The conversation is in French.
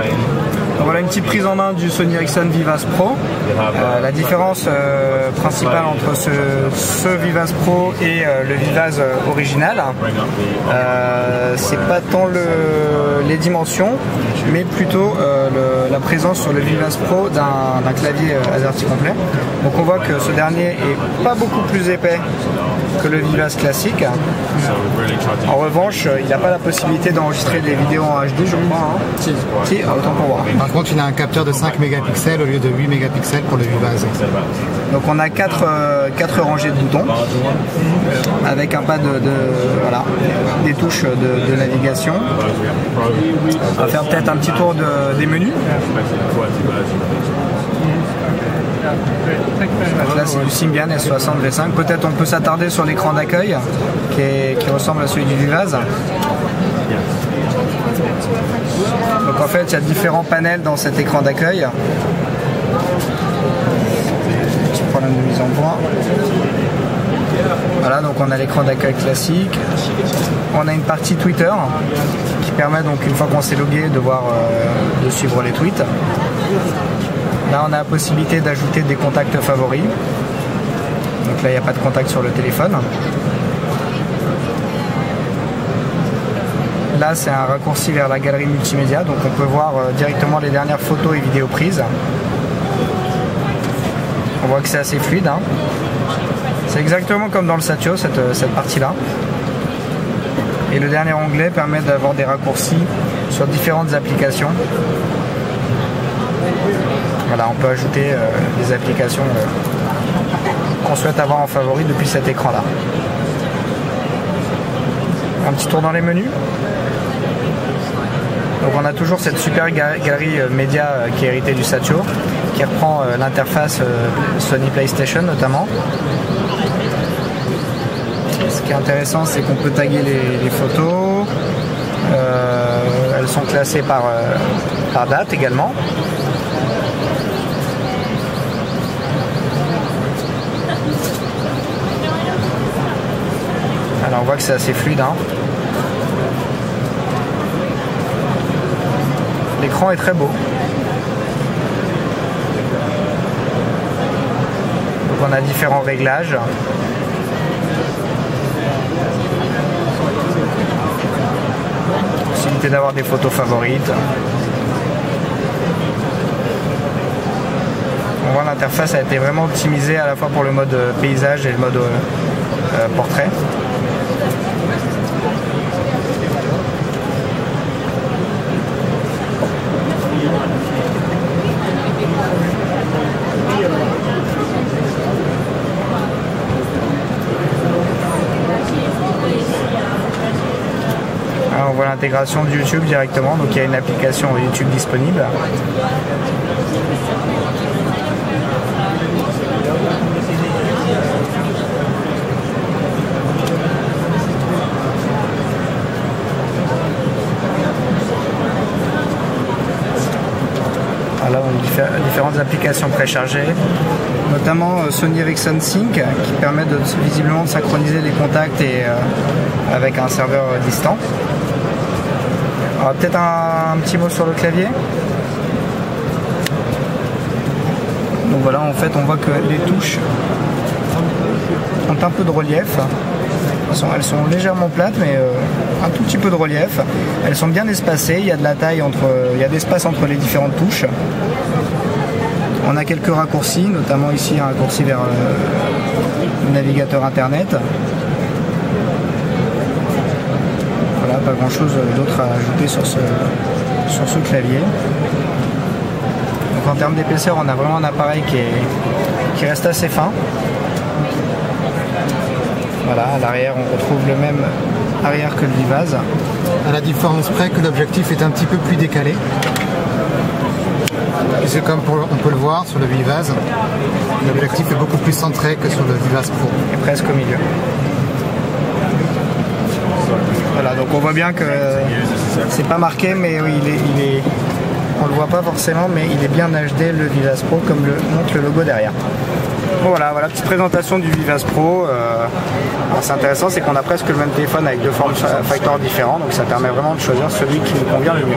Donc voilà une petite prise en main du Sony Ericsson Vivaz Pro. La différence principale entre ce Vivaz Pro et le Vivaz original, c'est pas tant les dimensions, mais plutôt la présence sur le Vivaz Pro d'un clavier AZERTY complet. Donc on voit que ce dernier est pas beaucoup plus épais que le Vivaz classique. En revanche, il n'a pas la possibilité d'enregistrer des vidéos en HD, je crois. Hein. Si, autant pour voir. Par contre, il a un capteur de 5 mégapixels au lieu de 8 mégapixels pour le Vivaz. Donc on a 4 rangées de boutons avec un pad voilà, des touches de navigation. On va faire peut-être un petit tour des menus. Donc là c'est du Symbian S60 V5. Peut-être on peut s'attarder sur l'écran d'accueil qui ressemble à celui du Vivaz. Donc en fait il y a différents panels dans cet écran d'accueil. Petit problème de mise en point. Voilà, donc on a l'écran d'accueil classique. On a une partie Twitter qui permet donc une fois qu'on s'est logué de suivre les tweets. Là on a la possibilité d'ajouter des contacts favoris. Donc là il n'y a pas de contact sur le téléphone. Là c'est un raccourci vers la galerie multimédia, donc on peut voir directement les dernières photos et vidéos prises. On voit que c'est assez fluide. Hein. C'est exactement comme dans le Satio, cette partie-là. Et le dernier onglet permet d'avoir des raccourcis sur différentes applications. Voilà, on peut ajouter des applications qu'on souhaite avoir en favori depuis cet écran-là. Un petit tour dans les menus. Donc on a toujours cette super galerie média qui est héritée du Satio, qui reprend l'interface Sony PlayStation notamment. Ce qui est intéressant, c'est qu'on peut taguer les photos. Elles sont classées par date également. Alors on voit que c'est assez fluide. Hein. L'écran est très beau. Donc on a différents réglages. Possibilité d'avoir des photos favorites. On voit l'interface a été vraiment optimisée à la fois pour le mode paysage et le mode portrait. Alors on voit l'intégration de YouTube directement, donc il y a une application YouTube disponible. Là, on a différentes applications préchargées, notamment Sony Ericsson Sync qui permet visiblement de synchroniser les contacts avec un serveur distant. Peut-être un petit mot sur le clavier. Donc voilà, en fait on voit que les touches ont un peu de relief. Elles sont légèrement plates, mais un tout petit peu de relief. Elles sont bien espacées, il y a de la taille il y a d'espace entre les différentes touches. On a quelques raccourcis, notamment ici un raccourci vers le navigateur internet. Voilà, pas grand chose d'autre à ajouter sur ce clavier. Donc en termes d'épaisseur, on a vraiment un appareil qui reste assez fin. Voilà, à l'arrière, on retrouve le même arrière que le Vivaz. À la différence près que l'objectif est un petit peu plus décalé. Puisque comme on peut le voir sur le Vivaz, l'objectif est beaucoup plus centré que sur le Vivaz Pro. Et presque au milieu. Voilà, donc on voit bien que c'est pas marqué, mais oui, on le voit pas forcément, mais il est bien HD le Vivaz Pro, comme le montre le logo derrière. Bon, voilà, petite présentation du Vivaz Pro. C'est intéressant, c'est qu'on a presque le même téléphone avec deux formes facteurs différents, donc ça permet vraiment de choisir celui qui nous convient le mieux.